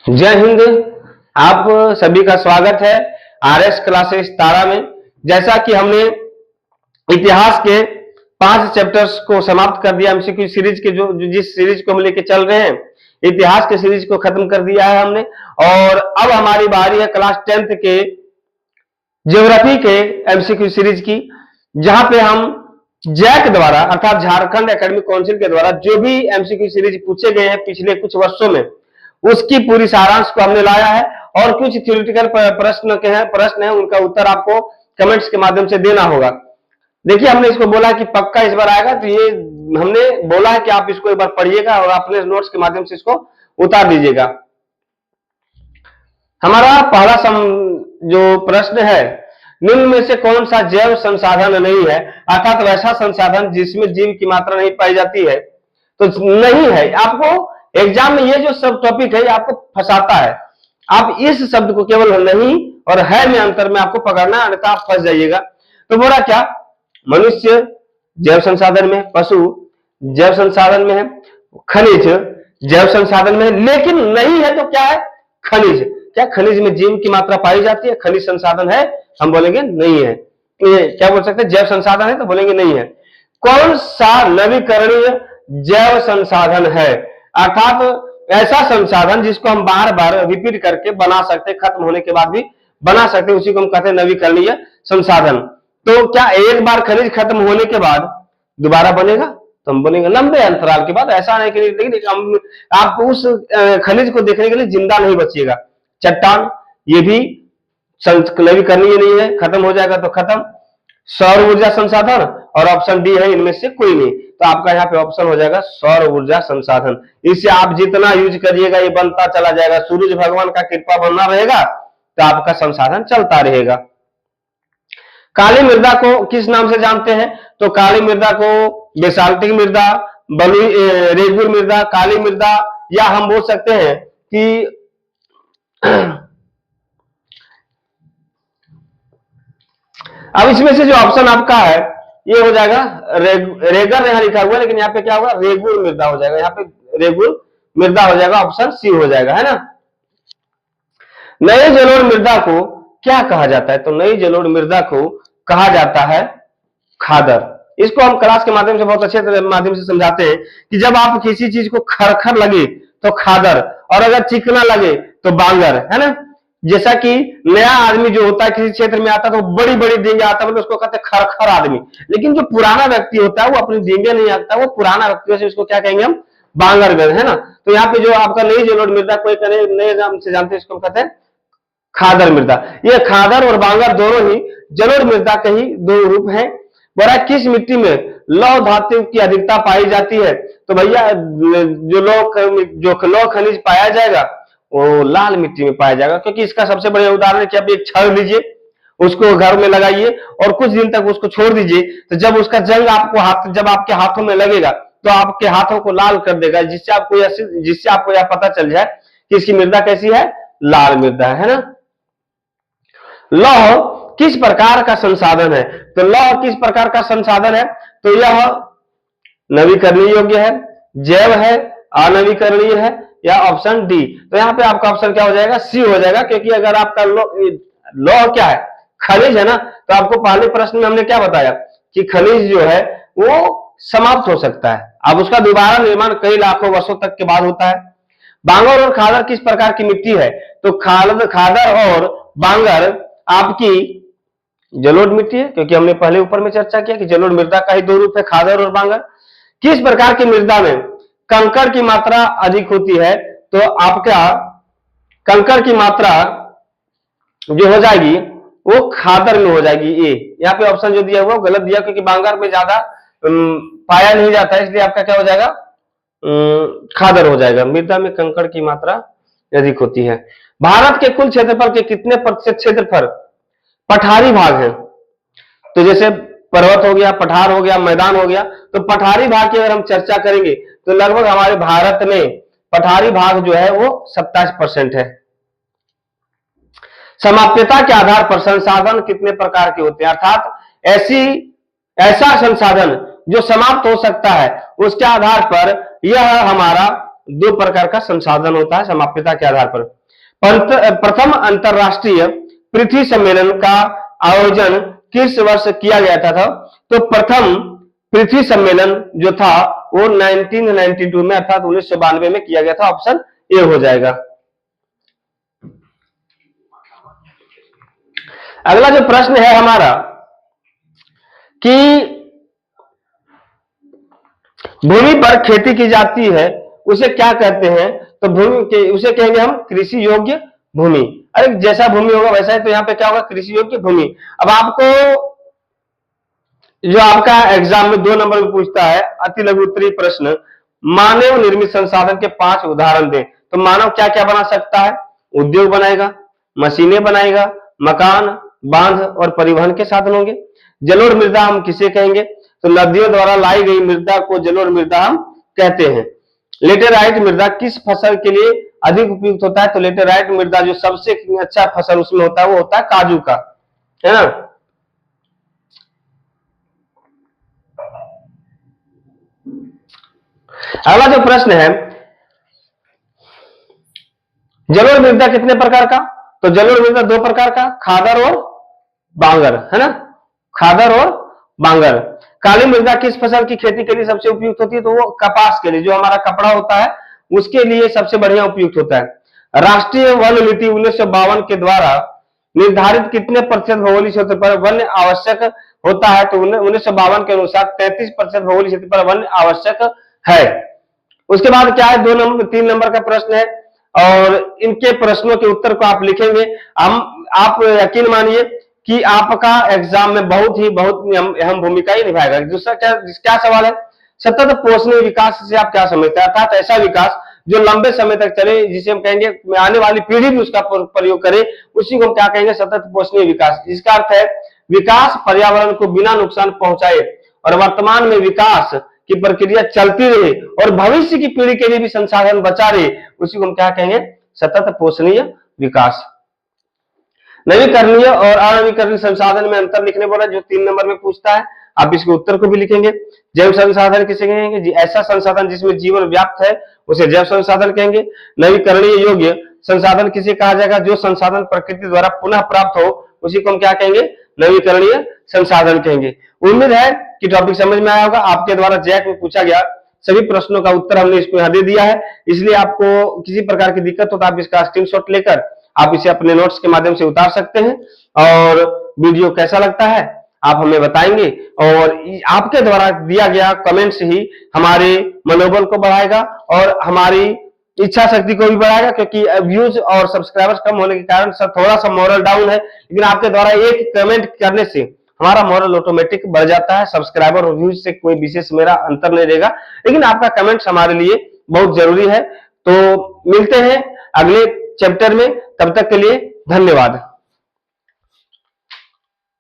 जय हिंद। आप सभी का स्वागत है आरएस क्लासेस तारा में। जैसा कि हमने इतिहास के 5 चैप्टर्स को समाप्त कर दिया, एमसीक्यू सीरीज के जिस सीरीज को हम लेके चल रहे हैं, इतिहास के सीरीज को खत्म कर दिया है हमने। और अब हमारी बारी है क्लास 10th के ज्योग्राफी के एमसीक्यू सीरीज की, जहां पे हम जैक द्वारा अर्थात झारखंड एकेडमिक काउंसिल के द्वारा जो भी एमसीक्यू सीरीज पूछे गए हैं पिछले कुछ वर्षों में, उसकी पूरी सारांश को हमने लाया है। और कुछ थ्योरेटिकल प्रश्न है उनका उत्तर आपको कमेंट्स के माध्यम से देना होगा। देखिए, हमने इसको बोला कि पक्का इस बार आएगा, तो ये हमने बोला है कि आप इसको एक बार पढ़िएगा और अपने नोट्स के माध्यम से इसको उतार दीजिएगा। हमारा पहला जो प्रश्न है, निम्न में से कौन सा जैव संसाधन नहीं है, अर्थात वैसा संसाधन जिसमें जीव की मात्रा नहीं पाई जाती है। तो नहीं है, आपको एग्जाम में ये जो सब टॉपिक है आपको फंसाता है। आप इस शब्द को केवल नहीं और है में अंतर में आपको पकड़ना है, अन्यथा आप फंस जाइएगा। तो बोला क्या, मनुष्य जैव संसाधन में, पशु जैव संसाधन में है, खनिज जैव संसाधन में है, लेकिन नहीं है तो क्या है, खनिज। क्या खनिज में जीव की मात्रा पाई जाती है? खनिज संसाधन है, हम बोलेंगे नहीं है। क्या बोल सकते हैं, जैव संसाधन है तो बोलेंगे नहीं है। कौन सा नवीकरणीय जैव संसाधन है, अर्थात ऐसा संसाधन जिसको हम बार बार रिपीट करके बना सकते हैं, खत्म होने के बाद भी बना सकते हैं, उसी को हम कहते हैं नवीकरणीय संसाधन। तो क्या एक बार खनिज खत्म होने के बाद दोबारा बनेगा? तो हम बोलेंगे लंबे अंतराल के बाद। ऐसा नहीं कि आप उस खनिज को देखने के लिए जिंदा नहीं बचिएगा। चट्टान ये भी नवीकरणीय नहीं है, खत्म हो जाएगा तो खत्म। सौर ऊर्जा संसाधन और ऑप्शन डी है, इनमें से कोई नहीं। तो आपका यहाँ पे ऑप्शन हो जाएगा सौर ऊर्जा संसाधन। इसे आप जितना यूज करिएगा ये बनता चला जाएगा। सूरज भगवान का कृपा बना रहेगा तो आपका संसाधन चलता रहेगा। काली मृदा को किस नाम से जानते हैं? तो काली मृदा को बेसाल्टिक मृदा, रेगुर मृदा, काली मृदा, या हम बोल सकते हैं कि अब इसमें से जो ऑप्शन आपका है ये हो जाएगा रेगर, यहां लिखा हुआ है लेकिन यहाँ पे क्या होगा, रेगुर मृदा हो जाएगा। यहाँ पे रेगुर मृदा हो जाएगा, ऑप्शन सी हो जाएगा, है ना। नई जलोढ़ मृदा को क्या कहा जाता है? तो नई जलोढ़ मृदा को कहा जाता है खादर। इसको हम क्लास के माध्यम से बहुत अच्छे माध्यम से समझाते हैं कि जब आप किसी चीज को खरखर लगे तो खादर, और अगर चिकना लगे तो बांगर, है ना। जैसा कि नया आदमी जो होता है किसी क्षेत्र में आता है तो बड़ी बड़ी डींगे आता है, मतलब उसको कहते हैं खरखर आदमी। लेकिन जो पुराना व्यक्ति होता है वो अपनी डींगे नहीं आता, वो पुराना व्यक्ति है, उसको क्या कहेंगे हम, बांगर, है ना। तो यहाँ पे जो आपका नई जलोढ़ मृदा कोई नए नाम से जानते हैं, इसको कहते हैं खादर मृदा। ये खादर और बांगर दोनों ही जलोढ़ मृदा के ही दो रूप हैं। बोला किस मिट्टी में लौह धातु की अधिकता पाई जाती है? तो भैया जो लौह खनिज पाया जाएगा वो लाल मिट्टी में पाया जाएगा, क्योंकि इसका सबसे बड़ा उदाहरण है कि आप एक छड़ लीजिए, उसको घर में लगाइए और कुछ दिन तक उसको छोड़ दीजिए, तो जब उसका जंग जब आपके हाथों में लगेगा तो आपके हाथों को लाल कर देगा, जिससे आपको यह पता चल जाए कि इसकी मृदा कैसी है, लाल मृदा है ना। लौह किस प्रकार का संसाधन है? तो लौह किस प्रकार का संसाधन है? तो यह नवीकरणीय योग्य है, जैव है, अनवीकरणीय है, या ऑप्शन डी। तो यहाँ पे आपका ऑप्शन क्या हो जाएगा, सी हो जाएगा, क्योंकि अगर आपका लौह क्या है, खनिज है ना। तो आपको पहले प्रश्न में हमने क्या बताया कि खनिज जो है वो समाप्त हो सकता है, अब उसका दोबारा निर्माण कई लाखों वर्षों तक के बाद होता है। बांगर और खादर किस प्रकार की मिट्टी है? तो खादर और बांगर आपकी जलोढ़ मिट्टी है, क्योंकि हमने पहले ऊपर में चर्चा किया कि जलोढ़ मृदा का ही दो रूप है, खादर और बांगर। किस प्रकार की मृदा में कंकड़ की मात्रा अधिक होती है? तो आपका कंकड़ की मात्रा जो हो जाएगी वो खादर में हो जाएगी। ए यहाँ पे ऑप्शन जो दिया हुआ गलत दिया, क्योंकि बांगर में ज्यादा पाया नहीं जाता है, इसलिए आपका क्या हो जाएगा, खादर हो जाएगा। मृदा में कंकड़ की मात्रा अधिक होती है। भारत के कुल क्षेत्रफल के कितने प्रतिशत क्षेत्रफल पठारी भाग है? तो जैसे पर्वत हो गया, पठार हो गया, मैदान हो गया, तो पठारी भाग की अगर हम चर्चा करेंगे तो लगभग हमारे भारत में पठारी भाग जो है वो 27% है। समाप्यता के आधार पर संसाधन कितने प्रकार के होते हैं? अर्थात ऐसा संसाधन जो समाप्त हो सकता है, उसके आधार पर यह हमारा दो प्रकार का संसाधन होता है समाप्यता के आधार पर। प्रथम अंतरराष्ट्रीय पृथ्वी सम्मेलन का आयोजन किस वर्ष किया गया था? तो प्रथम पृथ्वी सम्मेलन जो था वो 1992 में अर्थात 1992 में किया गया था। ऑप्शन ए हो जाएगा। अगला जो प्रश्न है हमारा कि भूमि पर खेती की जाती है उसे क्या कहते हैं? तो भूमि के उसे कहेंगे हम कृषि योग्य भूमि। अरे जैसा भूमि होगा वैसा ही, तो यहाँ पे क्या होगा? कृषि योग्य भूमि। अब आपको जो आपका एग्जाम में 2 नंबर में पूछता है अति लघु उत्तरीय प्रश्न, मानव निर्मित संसाधन के 5 उदाहरण दें। तो मानव क्या क्या बना सकता है? उद्योग बनाएगा, मशीनें बनाएगा, मकान, बांध और परिवहन के साधन होंगे। जलोढ़ मृदा हम किसे कहेंगे? तो नदियों द्वारा लाई गई मृदा को जलोढ़ मृदा हम कहते हैं। लेटेराइट मृदा किस फसल के लिए अधिक उपयुक्त होता है? तो लेटेराइट मृदा जो सबसे अच्छा फसल उसमें होता है वो होता है काजू का, है ना। अगला जो प्रश्न है, जलोढ़ मृदा कितने प्रकार का? तो जलोढ़ मृदा 2 प्रकार का, खादर और बांगर, है ना, खादर और बांगर। काली मृदा किस फसल की खेती के लिए सबसे उपयुक्त होती है? तो वो कपास के लिए, जो हमारा कपड़ा होता है उसके लिए सबसे बढ़िया उपयुक्त होता है। राष्ट्रीय वन नीति 1952 के द्वारा निर्धारित कितने प्रतिशत भौगोलिक क्षेत्र पर वन्य आवश्यक होता है? तो 1952 के अनुसार 33% भौगोलिक क्षेत्र पर वन्य आवश्यक है। उसके बाद क्या है? 3 नंबर का प्रश्न है और इनके प्रश्नों के उत्तर को आप लिखेंगे। आप यकीन मानिए कि आपका एग्जाम में बहुत अहम भूमिका ही निभाएगा। दूसरा क्या सवाल है? सतत पोषणीय विकास से आप क्या समझते हैं? अर्थात ऐसा विकास जो लंबे समय तक चले, जिसे हम कहेंगे आने वाली पीढ़ी भी उसका प्रयोग करे, उसी को हम क्या कहेंगे? सतत पोषणीय विकास। जिसका अर्थ है विकास पर्यावरण को बिना नुकसान पहुंचाए और वर्तमान में विकास की प्रक्रिया चलती रहे और भविष्य की पीढ़ी के लिए भी संसाधन बचा रहे, उसी को हम क्या कहेंगे? सतत पोषणीय विकास। नवीकरणीय और अनवीकरणीय संसाधन में अंतर लिखने बोला, जो 3 नंबर में पूछता है। आप इसके उत्तर को भी लिखेंगे। जैव संसाधन किसे कहेंगे? ऐसा संसाधन जिसमें जीवन व्याप्त है उसे जैव संसाधन कहेंगे। नवीकरणीय योग्य संसाधन किसे कहा जाएगा? जो संसाधन प्रकृति द्वारा पुनः प्राप्त हो उसी को हम क्या कहेंगे? नवीकरणीय संसाधन कहेंगे। उम्मीद है कि टॉपिक समझ में आया होगा। आपके द्वारा जैक में पूछा गया सभी प्रश्नों का उत्तर हमने इसको यहाँ दे दिया है, इसलिए आपको किसी प्रकार की दिक्कत हो तो आप इसका स्क्रीनशॉट लेकर आप इसे अपने नोट्स के माध्यम से उतार सकते हैं। और वीडियो कैसा लगता है आप हमें बताएंगे, और आपके द्वारा दिया गया कमेंट्स ही हमारे मनोबल को बढ़ाएगा और हमारी इच्छा शक्ति को भी बढ़ाएगा, क्योंकि व्यूज और सब्सक्राइबर्स कम होने के कारण सर थोड़ा सा मोरल डाउन है, लेकिन आपके द्वारा एक कमेंट करने से हमारा मोरल ऑटोमेटिक बढ़ जाता है। सब्सक्राइबर और व्यूज से कोई विशेष मेरा अंतर नहीं रहेगा, लेकिन आपका कमेंट्स हमारे लिए बहुत जरूरी है। तो मिलते हैं अगले चैप्टर में, तब तक के लिए धन्यवाद।